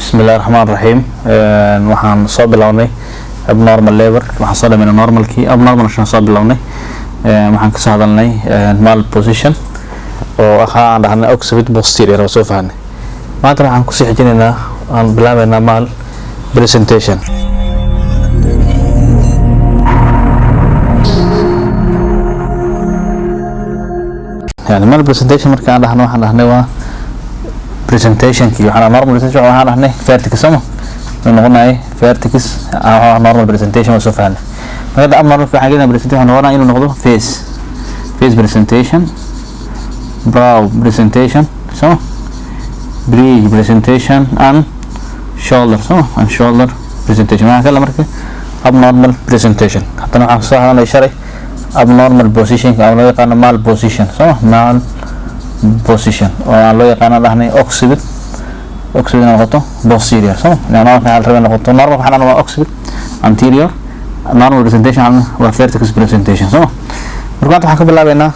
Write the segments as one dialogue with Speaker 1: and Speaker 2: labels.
Speaker 1: بسم الله الرحمن الرحيم waxaan soo bilownay abnormal labor waxaan soo dhameynay normalkii abnormal soo bilownay waxaan ka soo hadalnay mal position oo aan dhahnay oxybit posterior oo soo fahnay maanta waxaan ku sii xijinaynaa aan bilaabaynaa mal presentation يعني mal presentation marka aan dhahno waxaan dhahnay waa presentation ki waxaan normal presentation waxaan dhahnay vertex sama noqonay vertex normal presentation oo soo fahnay marka abnormal waxaan gelinaa presentation noqonaa inuu noqdo face presentation brow presentation so bridge presentation and shoulder presentation waxaan kala marka abnormal presentation hadana waxaan soo hadalnay shalay abnormal position ka loo yaqaan mal position so mal position oo loo yaqaan dhahnay oxybit noqoto posterior so normal waxa la rabaa noqoto normal waxa waa oxybit anterior normal presentation waa vertex presentation so marka waxaan ka bilaabaynaa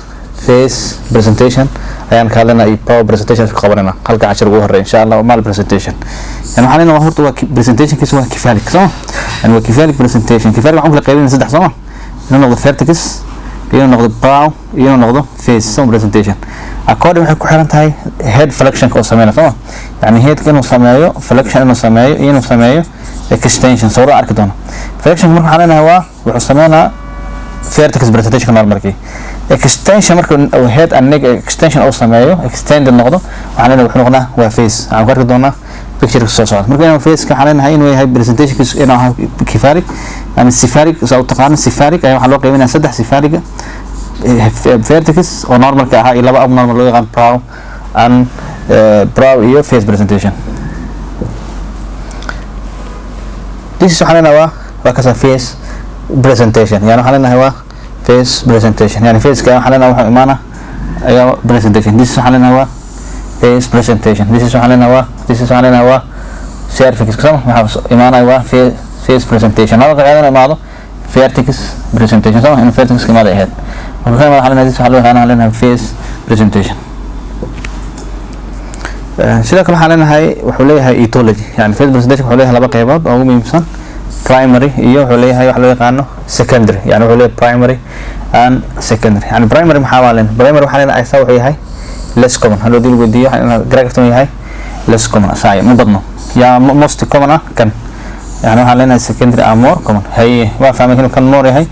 Speaker 1: face presentation ayaan ka hadlaynaa iyo power presentation ka qabanayna halka cashar ugu horeeyo insha Allah mal presentation yani waxaan inoo horta waa presentation kiisa waa kifalik so yani waa kifalik presentation kifalik waxaan kala qaybinaa saddex soo inuu noqdo vertex inuu noqdo brow inuu noqdo face so presentation according waxay ku xiran tahay head flexion oo sameeyo soo yani head inuu sameeyo flexion inuu sameeyo extension soo arki doono flexion marka waxaan leenahay waa wuxuu sameeynaa vertex presentation normalkii extension marka head and neck extension oo sameeyo extended noqdo waxaan leenahay wuxuu noqonaa waa face aan ku arki doonaa picture soo socda marka inuu face ka xaleen inuu yahay presentation inuu yahay kifalik ama sifalik soo taqaan sifalik ayaa waxa loo qeybinaa saddex sifaliga vertex oo normal ka ah iyo laba abnormal loo yaqaan brow iyo face presentation this waxaan leenahay waa ka face presentation yani waxaan leenahay waa face presentation yani face ka waxaan leenahay waxa imaana ayaa presentation this waxaan leenahay waa face presentation this waxaan leenahay waa cervix sama waxa imaanaya waa face presentation halka ayadana imaado vertex presentation sama in vertex imaado ahead marka waxaan leenahay face presentation sida kale waxaan leenahay wuxuu leeyahay etiology yani face presentation wuxuu leeyahay laba qaybood oo ugu muhiimsan primary iyo wuxuu leeyahay wax loo yaqaan secondary yani wuxuu leeyahay primary and secondary yani primary waxaa waxaa leenahay wuxuu yahay less common hado dil wadiyo grafton yahay less common asay ma badno ya most common kan yani waxa leenahay secondary are more common hay waa fahmay inuu kan more yahay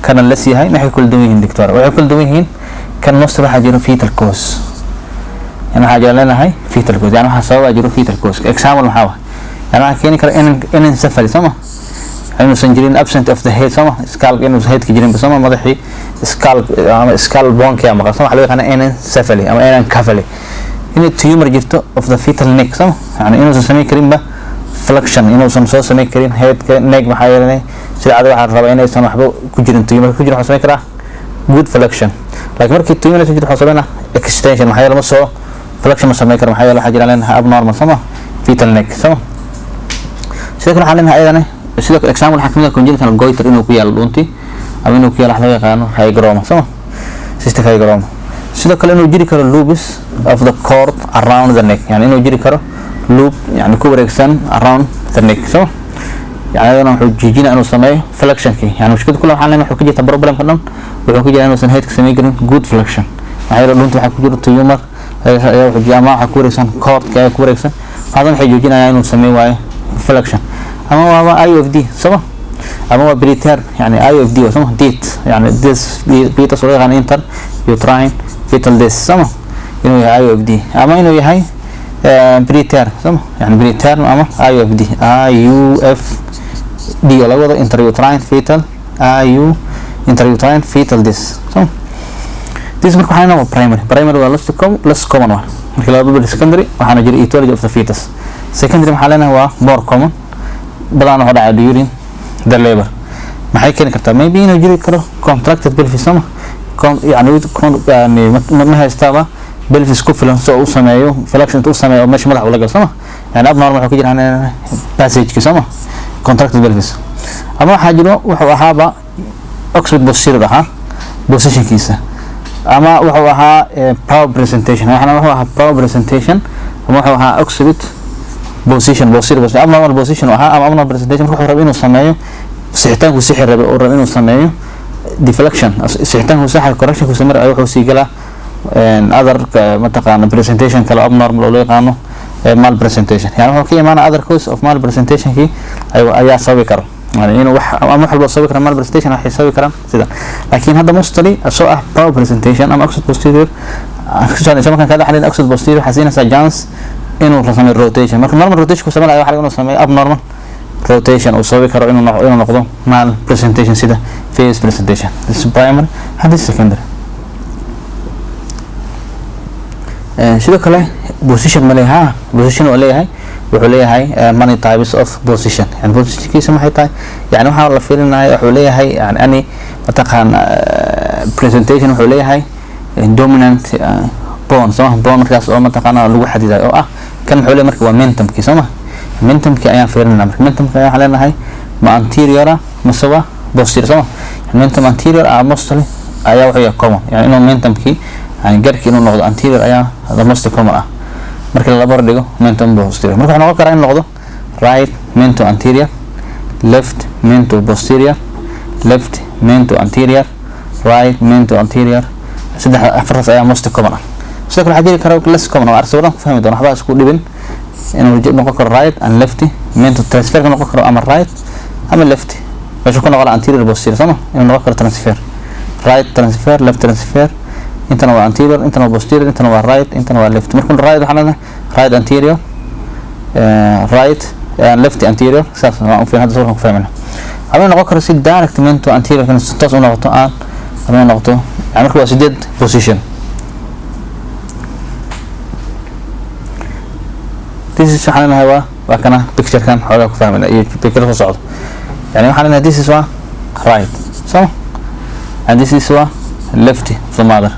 Speaker 1: kana less yahay maxay kala duwan yihiin doctor waxay kala duwan yihiin kan most waxa jiro fetal cause yani waxa jiro leenahay fetal cause yani waxa sabab jiro fetal cause example waxa yani waxa keeni kara in encephaly sama aynu sanjirin absent of the head sama skull inuu head ka jirin sama madaxii skull bone ka maqan waxa loo yaqaan encephaly ama encephaly inuu tumor jirto of the fetal neck sama yani inuu sameey karin ba flexion inuu soo sameey karin head ka neck waxa yeelanay sida aad waxa rabaa inay san waxba ku jirin tumor ku jiro waxa sameey kara good flexion laakiin markii tumor ku jiro waxa sameeyna extension waxa yeelama soo flexion sameey kara waxa yeelana waxa jiraan abnormal sama fetal neck sama sida kale xalina ayadana sida example waxa kamid ah congenital goiter inuu ku yaalo dhunti ama inuu ku yaalo wax loo yaqaan hygroma sama cystic hygroma sida kale inuu jiri karo lupus of the cord around the neck yani inuu jiri karo loop yani ku wareegsan around the neck so yani wuxuu jijina inuu sameeyo flexion ki yani mushkilada kula waxaan leenahay wuxuu ka jirta problem ka dhan wuxuu ku jiraa inuu san head ka sameeyo karin good flexion waxa yar dhunti waxa ku jiro tumor ayaa wuxuu jamaa waxa ku wareegsan cord ka ku wareegsan hadan waxay joojinayaan inuu sameeyo waayo flexion ama waa IOFD sama ama waa preterm yani IOFD sama DIT yani this beta soo yaqaan inter uterine fetal death sama inuu yahay IOFD ama inuu yahay preterm sama yani preterm ama IOFD oo lagu wado intrauterine fetal intrauterine fetal death so this marka waxaa noo primary waa less common one marka la dhigto secondary waxaana jira etiology of the fetus secondary waxaa leenahay waa more common badan oo dhacay during the labor maxay keeni kartaa maybe inuu jiri karo contracted pelvis sama yani ma haystaba pelvis ku filan soo uu sameeyo flexion uu sameeyo meesha madax u laga sama yani abnormal waxa ku jira passage ki sama contracted pelvis ama waxa jiro wuxuu ahaaba oxybit posterior aha position kiisa ama wuxuu ahaa power presentation waxana wuxuu ahaa power presentation ama wuxuu ahaa oxybit position abnormal position ama abnormal presentation marka wuxuu rabaa inuu sameeyo sixitaanku sixir rabay oo rabaa inuu sameeyo deflection sixitaanku saxar correction ku sameeyo wuxuu sii galaa other mataqaana presentation kala abnormal oo loo yaqaano mal presentation yani wuxuu ka imaanaa other cause of mal presentation ki ayaa sababi karo يعني إنه أما حلو صوبك رمال برزنتيشن راح يسوي كلام كذا لكن هذا مستلي أسوأ باور برزنتيشن أما أقصد بوستيريور أقصد إذا ما كان كذا حاليا أقصد بوستيريور حسينا سجانس إنه رسمي الروتيشن مثل نورمال روتيشن كسمع أي حاجة إنه رسمي أب نورمال روتيشن أو صوبك كرو إنه نقضه مال برزنتيشن سيدا فيس برزنتيشن البرايمري هذا السكندري شو كله بوزيشن مليها بوزيشن عليها وحوليها many types of position يعني position كيس ما هي يعني وحنا الله فيلنا وحوليها يعني أني متقن presentation وحوليها dominant bone صح bone مركز أو متقن لو واحد إذا أو كان حولي مركز momentum كيس ما momentum كأيام فيلنا مركز momentum كأيام حالنا هاي ما anterior مسوا posterior صح momentum anterior mostly أيام وهي common يعني إنه momentum كي يعني جرك إنه نقطة anterior أيام هذا most common marka la bar dhigo mentum posterior marka waxaan noqon karaa in noqdo right mentum anterior left mentum posterior left mentum anterior right mentum anterior saddex afartaas ayaa most common ah sidoo kale waxaa jiri kara less common oo arsadan ku fahmi doona waxba isku dhibin inuu noqon karo right and left mentum transfer ka noqon karo ama right ama left meesha ku noqon anterior posterior sama inuu noqon karo transfer right transfer left transfer intana waa anterior intana waa posterior intana waa right intana waa left marka right waxaan leeyahay right anterior right and left anterior saas waan fiirin hadda sawirkan ku fahmayna ama noqon karo si direct mental anterior kan toos u noqoto ama noqoto yani marka waa sideed position this is waxaan leeyahay waa kana picture kan xoogaa ku fahmayna iyo picture soo socdo yani waxaan leeyahay this is waa right so and this is waa left from other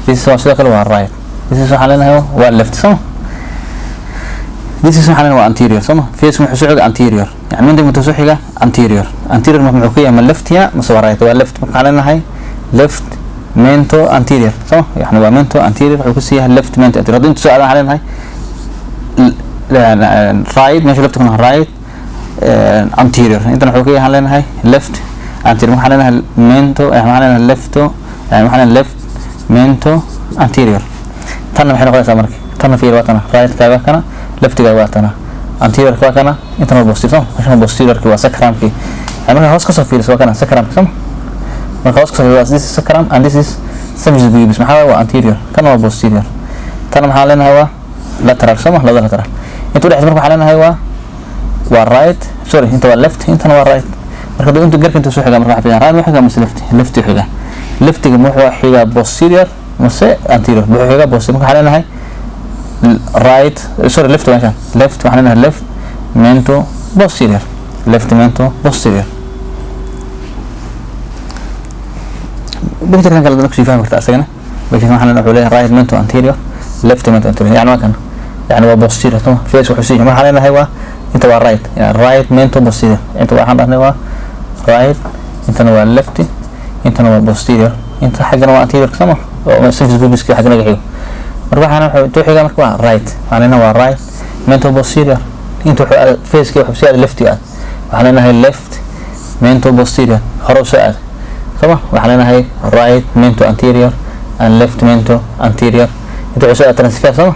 Speaker 1: this is sidoo kale waa right this is waxaan leenahay waa left so this is waxaan leenahay waa anterior so face wuxuu soo xiga anterior yani mid inta soo xiga anterior wuxuu ka yahay left ya ma soo right waa left waxaan leenahay left mento anterior so yani waa mento anterior wuxuu ku siyaa left mento anterior hadii inta soo aadan leenahay right meesha left kuna right anterior inta wuxuu ka yahay leenahay left anterior waxaan leenahay mento waxaan leenahay lefto waxaan leenahay left mento anterior tanna maxay noqonaysaa marka tanna fiir waa tana right ka waa kana left ka waa tana anterior ka waa kana intana posterior meesha posterior ka waa sacrum ki marka hoos ka soo fiiriso waa kana sacrum ka marka hoos ka soo fiiriso this is sacrum and this is subject pubis maxaa waa anterior kana waa posterior tanna maxaa leenahay waa lateral sama labada lateral inta dhaxaysa marka waxaa leenahay waa right sorry inta waa left intana waa right marka inta garka inta soo xiga marka waxa fiican right waxa xiga left xiga left ga wuxuu xiga posterior mase anterior wuxuu xiga posterior marka waxaan leenahay right sorry left waxaan leenahay left mento posterior بكتير كان كلا نكشف فاهم كرت أسجنا بكتير ما حنا نقول right mento anterior left mento anterior يعني ما كان يعني هو posterior ثم face وحسين ما حنا هوا أنت هو right يعني right mento posterior أنت واحد هوا right أنت هو left أنت هو posterior أنت حاجة هو anterior كسمه أو surface pubis كحاجة نجحيه مربع حنا تو حاجة مركوا right حنا هو right mento posterior أنت face كده حسين left يعني وحنا هاي left mento posterior خروج سؤال طبعا وحنا هاي right mento anterior and left mento anterior أنت حسين transfer صح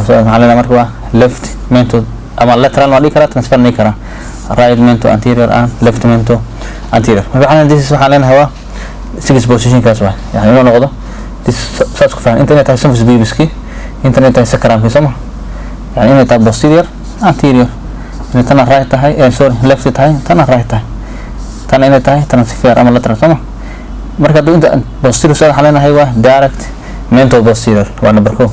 Speaker 1: حنا مركوا left mento أما lateral ما ليه كرا transfer نيه كرا right mento anterior and left mento anterior مربع حنا this حنا هوا six position كاسوا يعني ما نقوله this ساسك فان إنترنت هاي سمفس بيبسكي إنترنت هاي سكرام في سما يعني إنت posterior anterior إنت أنا right هاي sorry left هاي أنا right هاي أنا إنت هاي transfer أما lateral سما مركز دو إنت posterior سؤال حالنا هاي وا direct mento posterior وانا بركو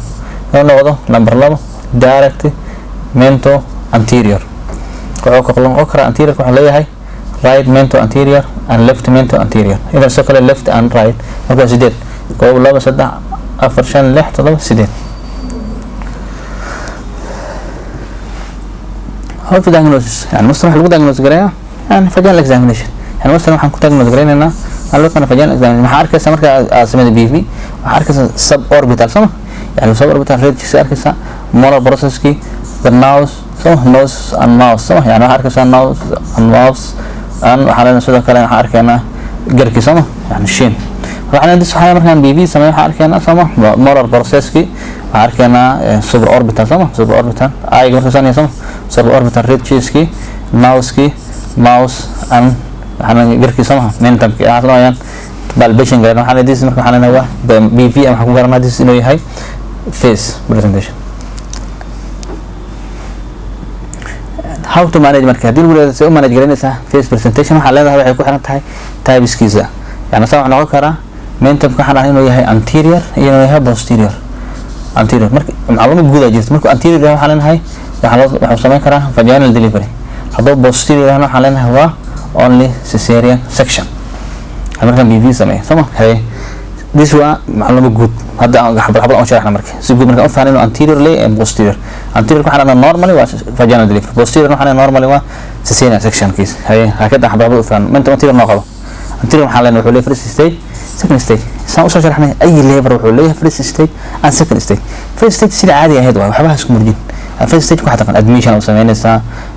Speaker 1: ما نقوله number لابو direct mento anterior كلهم أكره anterior كحلية هاي right mento anterior and left mento anterior إذا سكر left and right مركز سديد قول لابو سدع أفرشان لحت لابو سديد هو في diagnosis يعني مصطلح اللي diagnosis قرية يعني فجأة examination يعني مصطلح حنكون diagnosis قرية إننا قالوا أنا فجأة examination محاركة سمرك سميد بيفي محاركة sub orbital سما يعني sub orbital rate سأركسا moral process كي the nose so nose and mouth so يعني waxaan arkaysaa nose and mouth and waxaan leenahay sidoo kale waxaan arkaynaa garki sama يعني shin waxaan dhis waxaan markaan BV sameeyo waxaan arkaynaa sama molar processki waxaan arkaynaa suborbital sama suborbital ay markaan sama suborbital ridgeski mouse and waxaan garki sama mentamki waxaan leenahay balbation gaar waxaan dhis markaan waxaan leenahay BV ama waxaan ku garanaa dhis inuu yahay face presentation. How to manage marka hadii lagu soo manage garanaysa face presentation waxa leedahay waxay ku xiran tahay typeskiisa yani sax noqon kara mentum ka xaran inuu yahay anterior iyo inuu yahay posterior marka macluumaad guud ah jirto marka anterior waxa leenahay waxa sameyn kara vaginal delivery hadoo posterior waxa leenahay waa only cesarean section marka BV sameey sama hay this waa macluumaad guud hadda aan xabad aan sharaxna marka si guud marka aan anterior lay and posterior anterior waxa leenahay normally waa vaginal delivery posterior waxa leenahay normally waa cesarean section kiis hay hakada xabad u faham mentum anterior ma qabo anterior waxa leenahay wuxuu leeyahay first stage second stage saan usoo sharaxnay ay lever wuxuu leeyahay first stage and second stage first stage sida caadi ahayd waa waxba isku murjin first stage waxa taqaan admission oo sameynaysa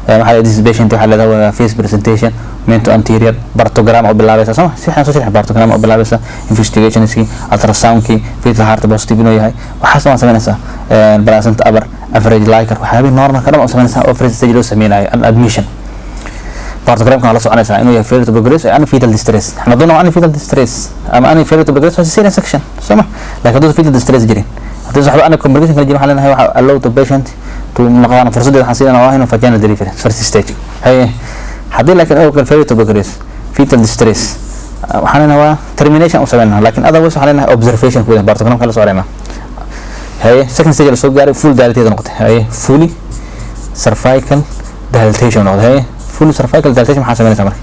Speaker 1: waxa this patient waxa leedahay face presentation mento anterior bartogram oo bilaabaysa sama si waxaan soo sharaxay bartogram oo bilaabaysa investigationski ultrasoundki fetal heart positive inuu yahay waxa soo sameynaysa placenta upper average liker waxa ay normal ka dhamo sameynaysa oo first stage loo sameeyo admission bartogram kan la soconaysa inuu yahay failure to progress and fetal distress احنا ضلنا عن fetal distress اما ان failure to progress was serious section سمع لكن دول fetal distress جرين هذا صاحب انا complication كان جينا حالنا هي allow to patient to مقانا فرصه حسينا waa inuu vaginal delivery first stage هي hadii laakiin oo failure to progress fetal distress waxaana waa termination oo sameeyna laakiin otherwise waxaana observation ku bartogram kala soorayna هي second stage la soo gaaray full dilatation noqotay هي fully cervical dilatation noqotay هي full cervical dilatation waxa sameynaysa marka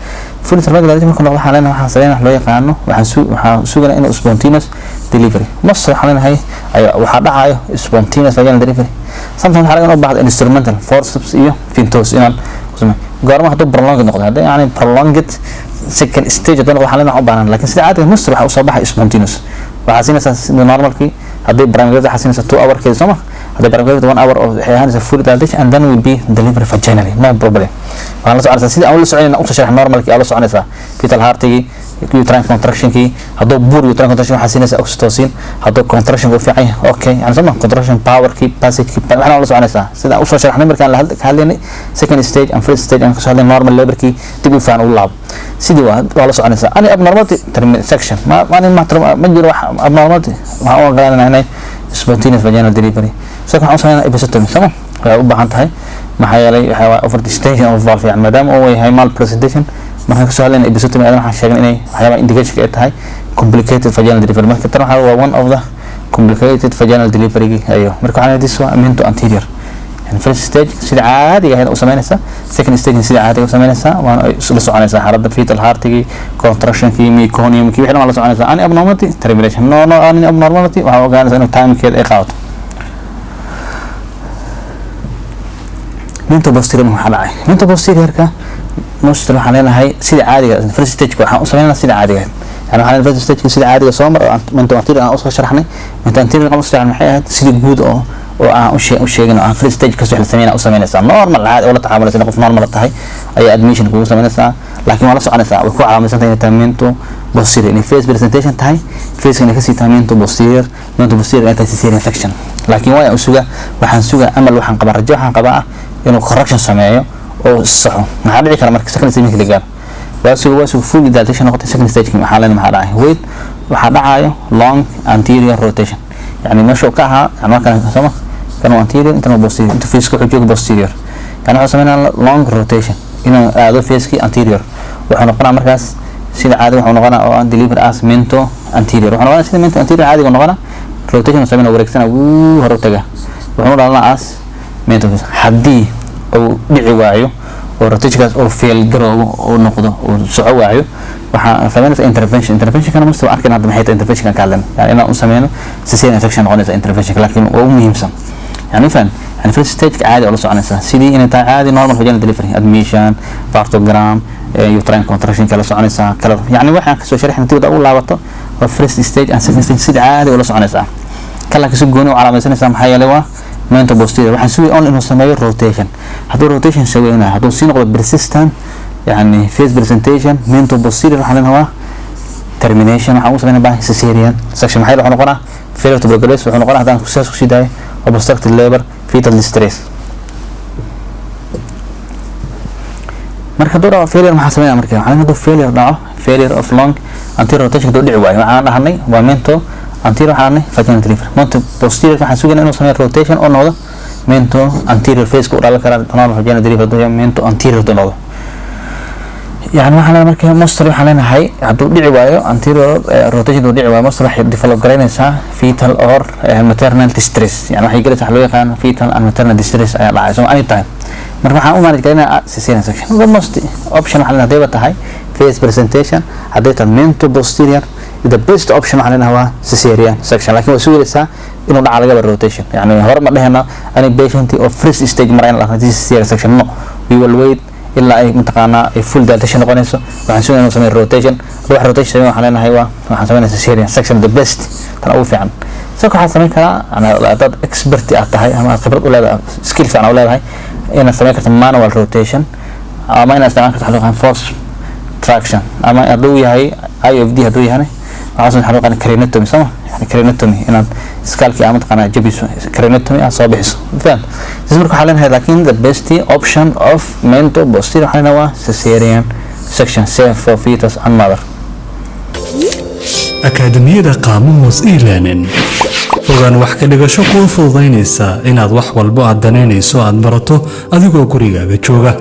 Speaker 1: full cervical dilatation marka waxa leenahay waxa sameeyna loo yaqaano waxa sugan inuu spontaneous delivery mas waxa leenahay waxa dhacayo spontaneous vaginal delivery sometimes waxa laga baahdo instrumental forceps iyo ventouse inaan sameeyo goorma haduu prolonged noqdo hadii yani prolonged second stage hadana waxa leenahay u baahan laakiin sida caadiga mas waxa u soo baxay spontaneous waxa siinaysa normalki hadii primary waxa siinaysa 2 hour kees sama hadii primary 1 hour oo hay'adaha full dilatation and then will be delivered vaginally no problem waxaan la soconaysaa sida aan la soconayna u sharax normalki aan la soconaysaa fetal heartigi uterine contractionki hadoo buur uterine contraction waxa siinaysa oxytocin hadoo contraction uu fiican yahay okay yani sama contraction powerki passageki waxaan la soconaysaa sida u soo sharaxnay markaan la hadlaynay second stage and first stage aan ka soo hadlay normal laborki dib u faan u laab sidii waa la soconaysaa ani abnormality section ma jiro wax abnormality waxa oo garanayna spontaneous vaginal delivery soo waxaan sameynaa episiotomy sama waa u baahan tahay maxaa yeelay waxa overdistension of valve yani maadaama uu yahay mal presentation markaan ka soo hadlayna episiotomy adan waxaan sheegnay inay waxyaaba indication ay tahay complicated vaginal delivery marka tan waxa waa one of the complicated vaginal delivery ayo marka waxaan this waa mento anterior yani first stage sida caadiga ah u sameynaysa second stage sida caadiga u sameynaysa waan la soconaysa xaaladda fetal heartigi contractionki meconiumki wixii la soconaysa ani abnormality termination no ani abnormality waxa ogaanaysa inuu timekeeda ay qaadato mento posterior waxa dhacay mento posteriorka mostly waxa leenahay sida caadiga first stage waxa u sameynaa sida caadiga yani waxa first stage sida caadiga soo mar mento anterior aan u soo sharaxnay mento anterior qabo sida maxay ahayd sida guud oo aan u sheegin aan first stage ka soo sameynaa u sameynaysa normal caadi oo la tacaamulaysa qof normal tahay ay admission ku sameynaysa laakiin wala soconaysa way ku calaameysan tahay mento posterior in face presentation tahay face kana ka sii tahay mento posterior inta cesarean section laakiin waa waxaan sugaa amal waxaan qabaa rajo waxaan qabaa inuu correction sameeyo oo saxo maxaa dhici kara marka second stage la gaaro waa full dilatation noqotay second stage maxaa leen maxaa dhacay wait waxa dhacayo long anterior rotation yani meesha ka ahaa ama kan sama anterior inta posterior inta face ku xoojiyo posterior yani waxa sameynaa long rotation inuu aado face ki anterior waxa noqonaa markaas sida caadi waxa noqonaa oo deliver as mento anterior waxa noqonaa sida mento anterior caadi noqonaa rotation sameynaa wareegsana hore taga waxa noqonaa as mento hadii oo dhici waayo oo rotationkaas oo fail garoobo oo noqdo oo soco waayo waxa sameynaysa intervention kana mustawa arkina hadda maxay intervention ka hadlan yani inaan u sameeyno cesarean section noqonaysa intervention laakiin oo muhiimsan يعني فين يعني في الستيج عادي ولا سو عنسا سيدي ان تا عادي نورمال فاجينال ديليفري ادميشن بارتوجرام يوتراين كونتراكشن كلا سو عنسا كلا يعني waxaan ka soo sharaxnay tibada u laabato waa first stage and second stage sida caadi wala soo عنسا kala ka soo gooni oo calaamaysanaysa maxay yeelay waa mento posterior waxaan sugi on inuu sameeyo rotation hadduu rotation sameeyna hadduu si noqdo persistent يعني face presentation mento posterior waxaan leenahay termination waxaan u sameeynaa cesarean section maxay waxaan noqonaa failure to progress waxaan noqonaa hadaan success ku sidaay obstructed labor fetal distress marka dora failure maxaa sameeyaa marka waxaan leeyahay failure dhaco failure of long anterior rotation doo dhici waayo waxaan dhahnay waa mento anterior waxaan vaginal delivery mento posterior waxaan sugaynaa inuu sameeyo rotation oo noqdo mento anterior face ku dhalan kara normal vaginal delivery mento anterior doo noqdo يعني waxaan markaa mostly waxaan leenahay haduu dhici waayo anterior rotation doo dhici waayo mostly waxay develop gareynaysaa fetal or maternal distress yani waxay galaysaa loo yaqaan fetal and maternal distress ayaa dhacay so anytime marka waxaan u manage gareynaa cesarean section the most option waxaan leenahay tahay face presentation hadii tan mento posterior the best option waxaan leenahay waa cesarean section laakiin waa sugaysaa inuu dhaca laga rotation yani hore ma dhahayna any patient of first stage marayna la cesarean section no we will wait إلا أي متقانا full dilatation نقونيسو وحنسوي إنه نسميه rotation روح rotation سوي وحنا هاي وحنسوي cesarean section the best ترى فعلا سوق حنسميه كلا أنا أعتقد expert أتاهاي أنا خبرت ولا skill فعلا ولا هاي أنا نسميه كتر manual rotation أما أنا استعمل كتر حلوة force traction أما أدوي هاي IFD أدوي هني وعاوزين حلوة عن craniectomy سما يعني craniectomy إن سكال كي عملت قناة جبيسو craniectomy أصابيسو فعلا تسمعك حاليا لكن the best option of mento posterior حاليا هو cesarean section safe for fetus and mother.
Speaker 2: أكاديمية قاموس إيلانين fogaan wax ka dhigasho kuu fududaynaysa inaad wax walba aad danaynayso aad barato adigoo gurigaaga jooga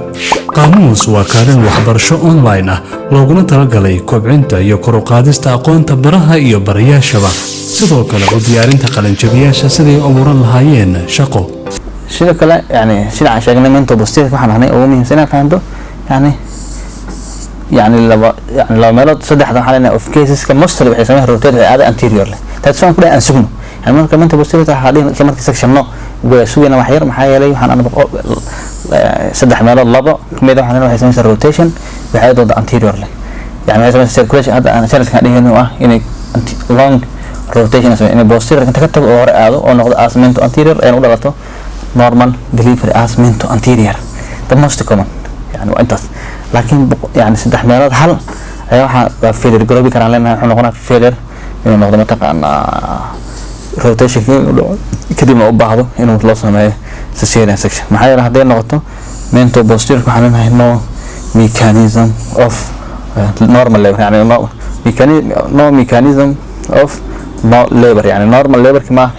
Speaker 2: qaamuus waa kaalin waxbarasho online ah looguna talagalay kobcinta iyo kor u qaadista aqoonta baraha iyo barayaashaba sidoo kale u diyaarinta qalinjabiyaasha siday u abuuran lahaayeen shaqo
Speaker 1: sidoo kale yani sida aan sheegnay mento posterior waxaan ahnay ugu muhiimsan inaad fahanto يعني لو ميلود صدح ده حالنا of cases كمستر بحيث روتيت هذا anterior له تسمع كده أنسجنه يعني ممكن كمان تبصير تحالين كمان section نو وسوينا وحير محايا لي وحنا أنا صدح ميلود لبا كمية حالنا بحيث يسمى rotation بحيث ده anterior له يعني هذا circulation هذا أنا شارك هذه إنه يعني long rotation يعني بوستير لكن تكتب ورا هذا أو نقول ascending to anterior يعني ولا غلطه normal delivery ascending to anterior the most common يعني وأنت لكن يعني صدح ميلاد حل أيوة فيلر جروبي كان لنا إحنا نقولنا فيلر إنه نقدر نتقن روتيشن كده من بعضه إنه خلاص ما cesarean section ما هي راح دير نقطة mento posterior كحنا إنه mechanism of normal labor يعني no mechanism of labor يعني normal labor كما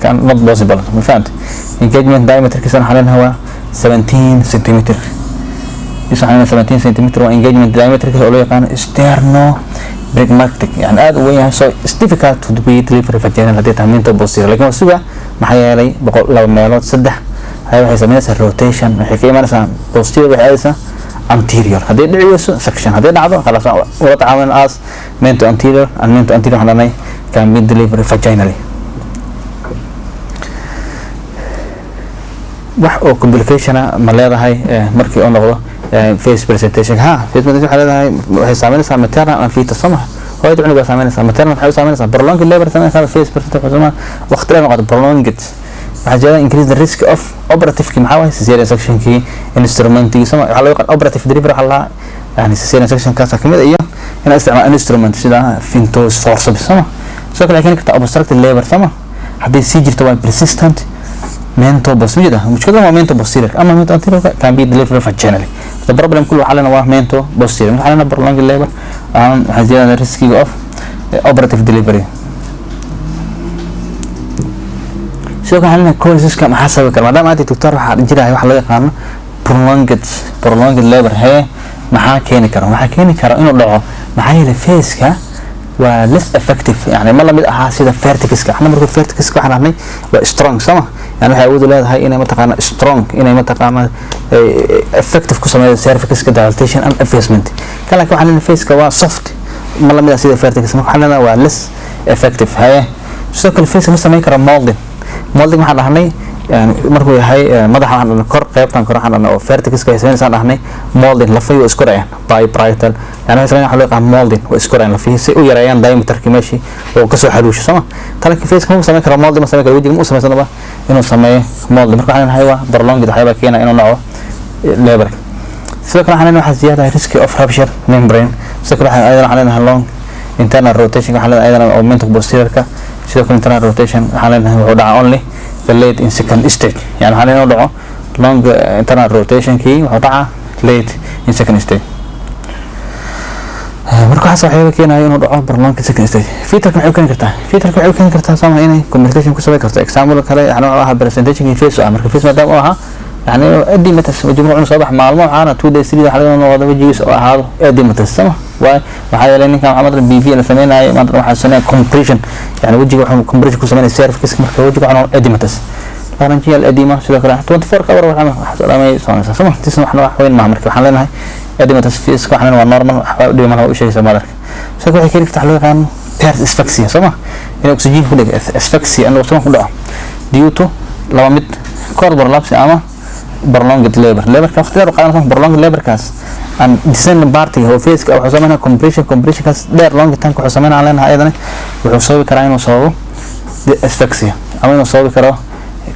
Speaker 1: كان not possible ما فهمت engagement diameter كسر حالنا هو 17 سنتيمتر يسمى 17 سنتيمتر وانجيجمنت diameter كله يقان ستيرنو بريجماتيك يعني هذا وياه so it's difficult to be delivery vaginal هذه mento posterior لكن وسوى ما حيالي بقول لو ميلود صدح هاي waxay sameynaysaa rotation waxay ka imanaysaa posterior waxay aadaysaa anterior hadii dhiciso section hadii dhacdo khalaas wada tacaawan as mento anterior and mento anterior hadana can be delivery vaginally wax oo complication ma leedahay markii oo noqdo face presentation face presentation حالها هي سامينها maternal and fetal سمح هو تعني بس سامينها maternal حاول سامينها prolonged labor سامينها face presentation وقت لا نقعد prolonged حاجة increase the risk of operative كم حاول cesarean section كي instrument سمح حاول يقعد operative delivery حلا يعني cesarean section كاسة كم إيه هنا استعمال instrument سيدا فينتوس forceps سمح سواء لكن كتا obstructed labor سمح حدي سيجر تبع persistent mento posterior مش كده هو mento posterior أما mento anterior can be delivered vaginally the problem كله حالنا هو mento posterior حالنا prolonged labor هزيادة risk of operative delivery شو كان حالنا causes كم حسب كم ما دام أنت دكتور حاجة هاي وحلا يقارن prolonged labor هي محا كيني كرا إنه ضعه محايا الفيس كا ولس effective يعني ما لم يبقى سيدا vertices كا إحنا مركو vertices كا إحنا هني strong سما يعني هيعودوا لها هاي إنه متقانا strong إنه متقانا effective كسمة cervix dilatation and effacement كان لك وحنا الفيس كوا soft ما لم يبقى سيدا vertices ما حنا ولس effective هاي شو كل الفيس مثلا ما يكرر molding ما حنا هني يعني markuu yahay madaxa aan kor qaybtan kor aan oo vertex ka haysan ahnay molding lafayo isku raayaan biparietal yani waxaan xalay qaan molding oo isku raayaan lafihi si u yareeyaan diameter-ka meeshii oo ka soo xaluusho sama talaka face ka sameyn kara molding sameyn kara wajiga sameyn sanaba inuu sameeyo molding marka waxaan haywa prolonged waxyaaba keena inuu naco labor sidoo kale waxaan waxa ziyada risk of rupture membrane sidoo kale waxaan ayadana long internal rotation waxaan ayadana augment posterior-ka sidoo kale internal rotation waxaan wuxuu dhaca only the late in second stage يعني حاليا نوضعه long internal rotation key وضعه late in second stage marka waxa saxayba keenayo inuu dhaco prolonged second stage feature waxay keeni kartaa sama inay communication ku sameey karto example kale yani waxa presentation in face marka face maadaama aha يعني اديمتس وجمعنا صباح maalmo waxaana 2 days 3 xalay inuu wada wajigiis oo ahaado اديمتس sama waxa yeelay ninka Maxamed BV la sameeyay maanta waxa sameeyay compression yani wajiga waxa compression ku sameeyay cervix marka wajiga waxa اديمتس laryngeal edema sidoo kale 24 hour waxa salaamay soonaysa sama tisna waxna wax weyn ma marka waxaan leenahay اديمتس face waxna waa normal waxa dhiman u sheegaysa madarka sidoo waxay keentaa xalaqan pairs asphyxia sama in oxygen ku dhig asphyxia in oxygen ku dhaco due to laba mid corridor lapse ama prolonged labor ka waqtiga qaadanaysa prolonged labor kaas and descending party oo face ka wuxuu sameeyaa compression kaas dheer long time wuxuu sameeyaa leenahay ayadana wuxuu soo karaa inuu sababo asphyxia ama inuu sababi karo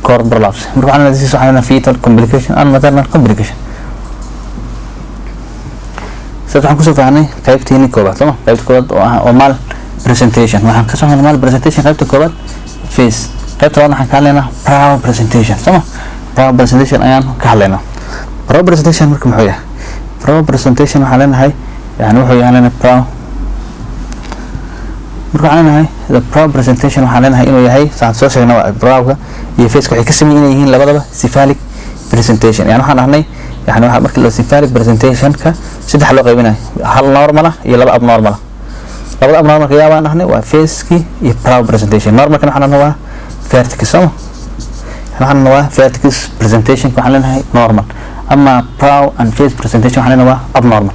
Speaker 1: cord prolapse marka waxaan leeyahay waxaan fetal complication and maternal complication waxaan ku soo fahnay qaybtii koobaad sama qaybta koobaad oo mal presentation waxaan ka soo fahnay mal presentation qaybta koobaad face qaybta labaad waxaan ka hadlaynaa brow presentation sama brow presentation ayaan ka hadlaynaa brow presentation marka muxuu yahay brow presentation waxaan leenahay yani wuxuu yahay brow marka waxaan leenahay the brow presentation waxaan leenahay inuu yahay saan soo sheegnay browga iyo face waxay ka sameeyeen inay yihiin labadaba cephalic presentation yani waxaan ahnay يعني waxa markii la cephalic presentation ka saddex loo qaybinayo hal normal iyo laba abnormal labada abnormal ka yaabaan ahnay waa face-ki iyo brow presentation normal kan waxaan waa vertex sama waxaan waa vertex presentation waxaan leenahay normal ama brow and face presentation waxaan leenahay waa abnormal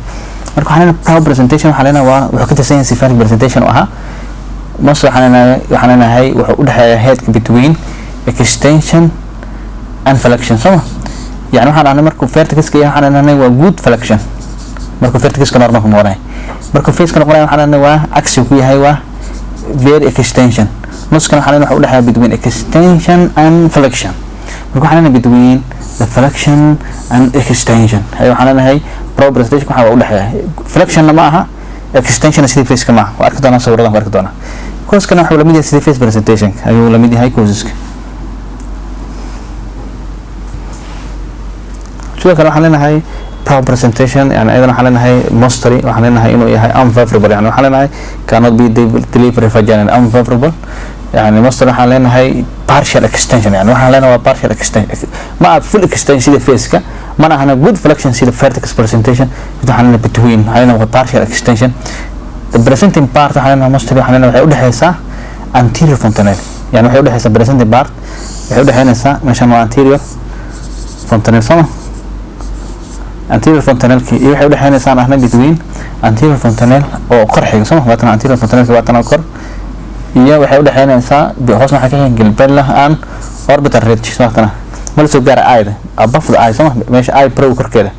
Speaker 1: marka waxaan leenahay brow presentation waxaan leenahay waa wuxuu ka tirsan yahay cephalic presentation oo aha mas waxaan leenahay wuxuu u dhaxeeyaa head between extension and flexion sama يعني waxaan aanay markuu vertex ka yahay waxaan aanay waa good flexion markuu vertex ka normal noqonay markuu face ka noqonay waxaan aanay waa axial ku yahay waa very extension nuskan waxaan aanay waxa u dhaxeeyaa between extension and flexion marka waxaan aanay between the flexion and extension ay waxaan aanay brow presentation waxa u dhaxeeyaa flexion ma aha extension sidii face ka ma waa arki doonaa sawiradan arki doonaa course-kan waxa la mid yahay sidii face presentation ayuu la mid yahay courses-ka sidoo kale waxaan leenahay brow presentation yani ayadana waxaan leenahay mostly waxaan leenahay inuu yahay unfavorable yani waxaan leenahay cannot be delivery vaginal unfavorable yani mostly waxaan leenahay partial extension yani waxaan leenahay waa partial extension ma full extension sida face-ka mana ahna good flexion sida vertex presentation waxaan leenahay between waxaan leenahay partial extension the presenting part waxaan leenahay mostly waxaan leenahay waxay u dhaxaysaa anterior fontanelle yani waxay u dhaxaysaa presenting part waxay u dhaxaynaysaa meeshan waa anterior fontanelle sama anterior fontanelle ki iyo waxay u dhaxaynaysaa ahna between anterior fontanelle oo kor xiga sama waatan anterior fontanelle waatan kor iyo waxay u dhaxaynaysaa hoosna waxa ka xiga glabella and orbital ridge waatan mal soo gaar ayda above the eye sama meesha eye brow korkeeda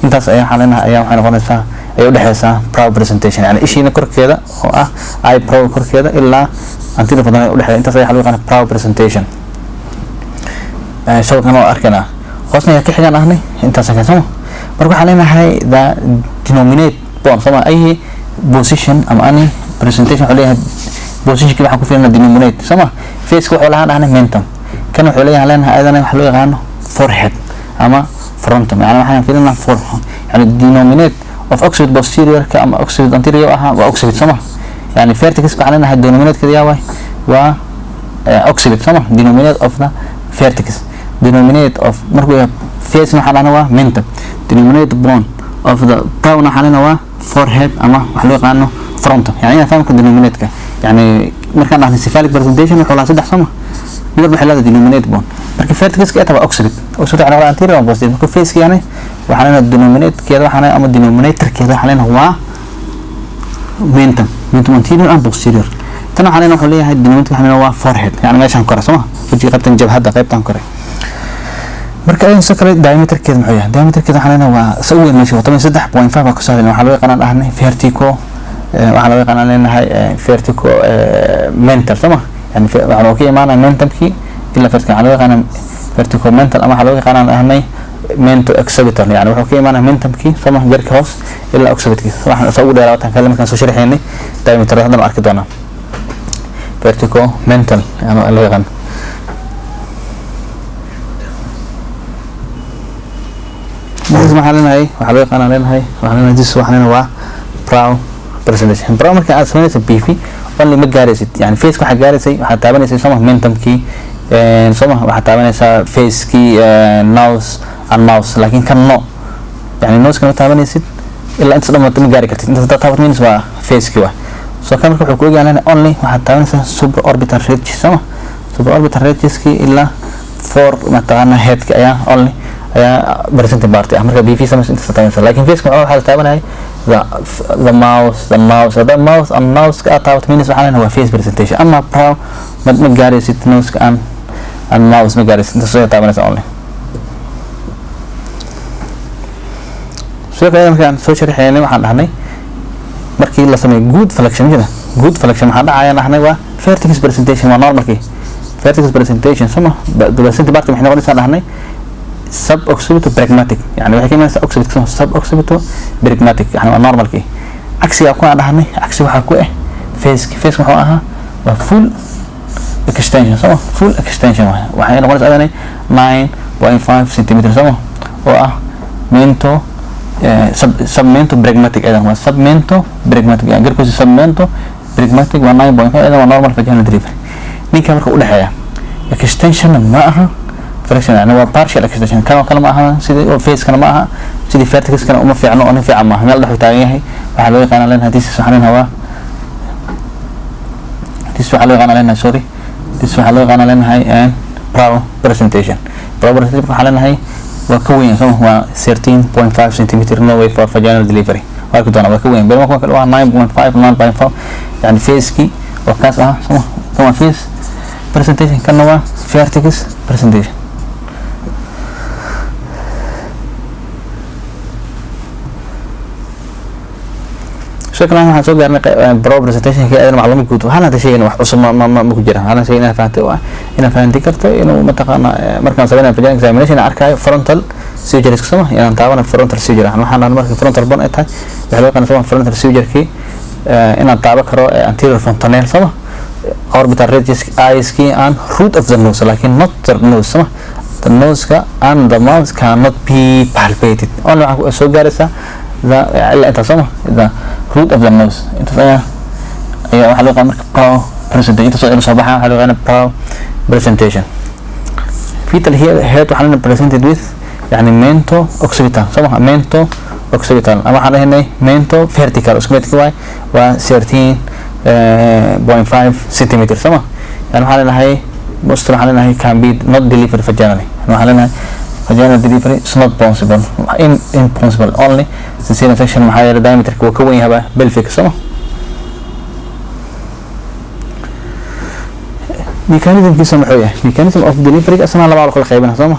Speaker 1: intaas ayaa xaleenaha ayaa waxay noqonaysaa ay u dhaxaysaa brow presentation yani ishiina korkeeda oo ah eye brow korkeeda ilaa anterior fontanelle u dhaxaysa intaas ayaa xaluu qana brow presentation sawirkan oo arkana hoosna ayaa ka xigan ahnay intaas ka sama marka waxaan leenahay the denominate bone sama ay position ama any presentation wuxuu leeyahay position kii waxaan ku fiirina denominate sama face ka wuxuu lahaan mentum kan wuxuu leeyahay leenahay ayadana waxa loo yaqaan forehead ama frontum yani waxaan fiirina forehead yani denominate of occiput posterior ka ama occiput anterior aha waa occiput sama yani vertex waxaan leenahay denominate ka yahay waa occiput sama denominate of the vertex denominate of markuu face waxaan leenahay waa mentum denominate bone of the brow waxaan waa forehead ama wax loo yaqaan frontum yani fahamka denominate ka yani markaan dhahnay cephalic presentation wuxuu la saddex sama mid waxa la denominate bone marka vertex ka taa occiput waxaan waa anterior and posterior marka face yani waxaan leenahay denominate keeda waxaan ama denominator keeda waxaan leenahay waa mentum anterior and posterior tan waxaan leenahay wuxuu leeyahay denominate waxaan waa forehead yani meeshan kore sama wajiga qaybtan jabhada qaybtan kore marka aynu soo kale diameterkeeda muxuu yahay diameterkeeda waxaan leenahay waa soo weyn meesha 3.5 baa ku soo waxaa loo yaqaan dhahnay vertical waxaa loo yaqaan leenahay vertical mental sama yani waxaan oo ka imaanaa mentalki ila vertical waxaa loo yaqaan vertical mental ama waxaa loo yaqaan dhahnay mento occipital yani wuxuu ka imaanaa mentalki sama garka hoos ila occipital waxaan soo ugu dheeraatan kale markaan soo sharaxeynay diameter hadana arki doonaa vertical mental ama loo yaqaan this waxaan leenahay waxa loo yaqaan leenahay waxaan leenahay this waxaan leenahay waa brow presentation brow marka aad sameynayso PV only ma gaaraysid yani face waxa gaaraysay waxa taabanaysa sama mentumki sama waxa taabanaysa face ki nose and mouth laakiin kan no yani nose kan taabanaysid illa inta dhammaad ma gaari kartid inta taabat means waa face ki waa so kan marka wuxuu ku eegaan only waxa taabanaysa supraorbital ridge sama supraorbital ridge ki illa for mataqana head ki ayaa only ayaa presenting part ah marka BV sama inta taabanaysa laakiin face waxa taabanay the mouth and nose ka taabat means waxa leenahay waa face presentation ama brow ma gaaraysid nose ka and mouth ma gaaraysid inta soo taabanaysa only soo markaan soo sharaxeynay waxaan dhahnay markii la sameeyo good flexion waxaan dhacaya dhahnay waa vertex presentation waa normalki vertex presentation sama presenting part waxay noqonaysaa dhahnay sub-occipital pragmatic yani waxay ka imanaysaa occipital sub-occipital pragmatic yani waa normalki axiga ku dhahnay axi waxa ku face wuxuu ahaa waa full extension sama full extension waxay noqonaysaa dhahnay 9.5 cm sama oo ah mento submento pragmatic aydan waa submento pragmatic yani garkoos submento pragmatic waa 9.5 aydan waa normal vaginal delivery ninka marka u dhaxeeya extension ma aha flexion yani waa partial extension kan kale ma aha sidii face kana ma aha sidii vertex kana uma fiicno oo fiican ma meel dhaxu taagan yahay waxa loo yaqaan leenahay this waxaan hawa this waxa loo yaqaan leenahay sorry this waxa loo yaqaan leenahay brow presentation waxa leenahay waa ka weyn waa 13.5 cm no way for vaginal delivery waa ku doona waa ka weyn bal marka waa 9.5 yani face ki waa kaas ah sama face presentation kana waa vertex presentation شكرا waxaan soo gaarnay brow presentation ka aad macluumaad guud waxaan hada sheegay wax cusub ma ku jira waxaan sheegay inaan fahanti karto inuu mataqaana markaan sameeyay vaginal examination arkayo frontal suture iska sama inaan taabana frontal suture waxaan markii frontal bone ay tahay waxa loo yaqaan sama frontal suture ki inaan taabo karo anterior fontanelle sama orbital ridges eyes ki and root of the nose laakiin not the nose sama the nose ka and the mouth cannot be palpated only waxa soo gaaraysa illa inta sama the root of the nose inta ayaa waxa loo qaadan brow presentation inta soo baxaa waxa loo qaadan brow presentation fetal head waxaan presented with yani mento occipital sama mento occipital ama waxaan leeyahay mento vertical occipital waa 13.5 cm sama yani waxaan leeyahay most waxaan leeyahay can be not delivered vaginally waxaan leeyahay vaginal delivery is not possible impossible only cesarean section maxaa yeelay diameter ka ka weyn yahay pelvic sama mechanism kiisa muxuu yahay mechanism of delivery asna laba kala qaybina sama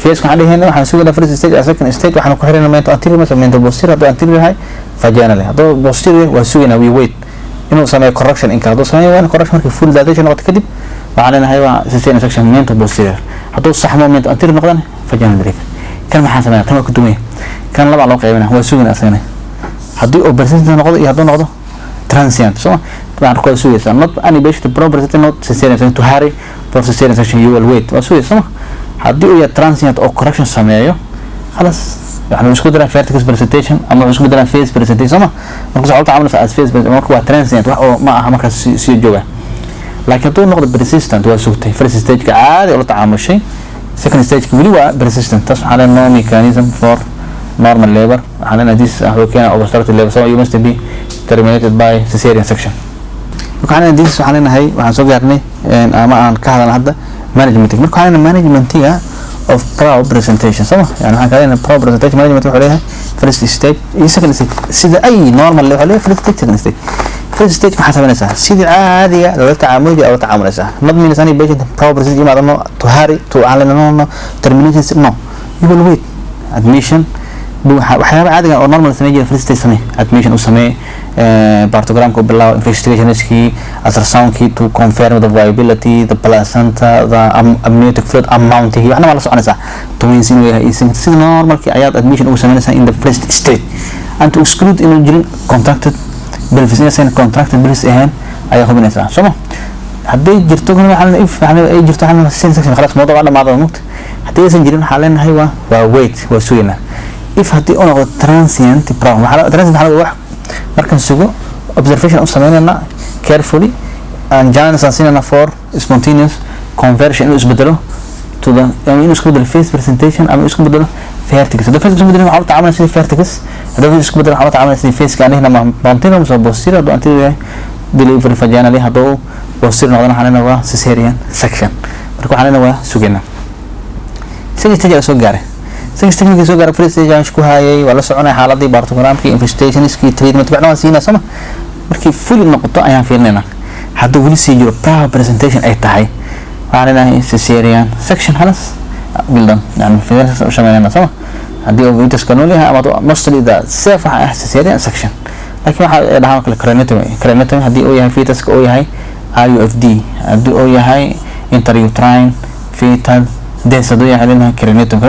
Speaker 1: face waxaan leeyahay waxaan sugaa first stage second stage waxaan ku xiriirnaa mento anterior mento posterior hadu anterior yahay vaginal hadu posterior waa sugaa we wait inuu sameeyo correction in kala sameeyo correction markii full dilatation noqoto kadib waxaan leenahay waa cesarean section mento posterior haduu saxmo mento anterior noqdana vaginal delivery kan maxaa sameeyaa tan ku dumay kan laba loo qaybina waa sugan asana hadii oo presentation noqdo iyo haduu noqdo transient so waxaan ku sugaysaa not any patient property not cesarean section to hurry for cesarean section you will wait waa sugaysaa hadii uu yahay transient oo correction sameeyo خلاص يعني isku dara vertex presentation ama isku dara face presentation marka soo taamulka as face marka waa transient wax oo ma aha marka si jooga laakiin tuu noqdo persistent waa sugtay first stage ka caadi oo la tacaamushay second stage ka wali waa persistent tas waxaa no mechanism for normal labor waxaa this keena obstructive labor so you must be terminated by cesarean section waxaan this waxaan leenahay waxaan soo gaarnay ama aan ka hadalna hadda management marka waxaan managementiga of brow presentation sama yani waxaan kaleena brow presentation management wuxuu leeyahay first stage iyo second stage sida ay normal level leeyahay first stage second stage first stage maxaa sameynaysaa sidii caadiga lala tacaamuli oo tacaamulaysaa not means any patient proper process imaadano to hurry to no termination no you will wait admission waxyaaba caadiga oo normal sameeyay jira first stage samee admission u samee partogram ko bilaw investigation iski ultrasound ki to confirm the viability the placenta the amniotic fluid amount iyo waxna la soconaysaa twins inuu yahay sida normalki ayaad admission u sameynaysaa in the first stage and to exclude inuu jirin contracted pelvis inaysan contracted pelvis ahayn ayaa hubinaysaa soo haddii jirto ay jirto section خلاص موضوع dhamaado mugta haddii aysan jirin waxaa leenahay waa wait waa sugayna if haddii uu noqdo transient problem transient wax markan sugo observation u sameynayna carefully and jansanina for spontaneous conversion inuu isbedelo to the inuu isku bedelo face presentation ama isku bedelo vertices the face isku bedelo waxa uu tacamulay sidii vertices haddii isku bedelo waxa uu tacamulay sidii face kaanina ma mountain so posterior do anterior delivery vaginally hadduu posterior noqdana xalina waa cesarean section marka xalina waa sugayna stage soo gaaray stage soo gaaray first stage aan ku hayay wala soconay xaaladii bartogramkii investigationskii treatment bacna siina sama markii fully noqoto ayaan fiirnayna hadduu wali sii jiro proper presentation ay tahay waxaan cesarean section halas bildan yani fiirnayna u shameeyna sama haddii uu vitus kanoliha ama mostly the safe cesarean section laakiin waxa dhahaan kale craniotomy haddii uu yahay fetus oo yahay IUFD haddii uu yahay intrauterine fetal deesadu yahay lana craniotomy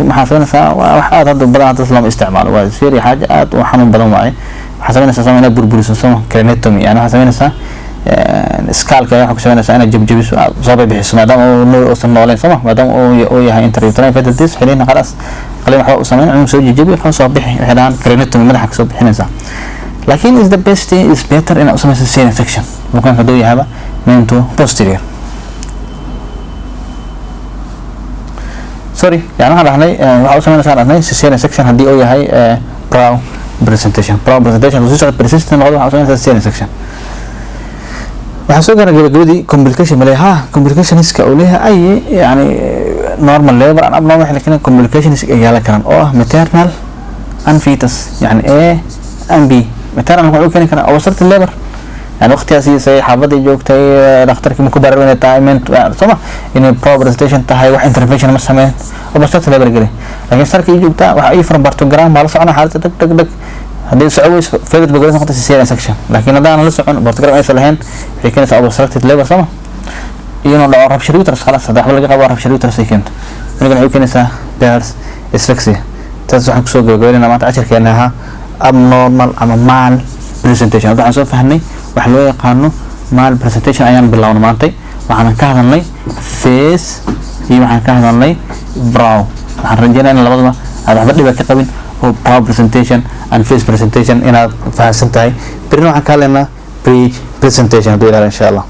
Speaker 1: maxaa sameynaysaa wax aad hadda badan dad lama isticmaalo waa fiiri xaaja aad u xanuun badan waaye waxaa sameynaysaa sameynaa burburiso sama craniotomy yani waxaa sameynaysaa skaalka waxa ku sameynaysaa inay jabjabiso soo bixiso maadaama uu nooleen sama maadaama uu yahay intrauterine fetal dees xilina khalaas qalin waxa uu sameyn inuu soo jajabiyo ka soo bixi waxaan craniotomy madaxa ka soo bixinaysaa laakiin is the best is better in usama cesarean section mumkin haduu yahay main to posterior sorry yani waxa dhahnay waxa sameynaysaa dhahnay cesarean section hadii uu yahay brow presentation usoo socod persistent noqdo waxa sameynaysaa cesarean section waxa soo gaara gabadhii complication malaha complicationska oo leeyahay yani normal labor and abnormal laakiin complications ay yeelan karaan oo maternal and fetus yani A and B maternal wuxuu keeni karaa awsarta labor yani waqtigaas ay xaafadii joogtay dhakhtarkii ma ku baraareen taayment soma in proper presentation tahay wax intervention ma sameyn awsarta labor gali laakiin sarkii joogta waxa ay from bartogram ma la socona xaalada dag haddii socodis favorite bagay noqoto cesarean section laakiin hadaan la socon bartogram ay salahayn waxay keenaysaa awsarta labor soma iyana dhaw rupture uterus خلاص hada laga qabo rupture uterus ay keento aniga waxay keenaysaa bears asphyxia taas waxaan ku soo gabagabeynaa maanta casharkeena aha abnormal ama mal presentation waxaan soo fahnay wax loo yaqaano mal presentation ayaan bilawnay maanta waxaan ka hadalnay face iyo waxaan ka hadalnay brow waxaan rajaynayaa labadaba aad waxba dhib ka qabin oo brow presentation and face presentation inaad fahansan tahay birina waxaan ka hadlaynaa bridge presentation hadii la insha Allah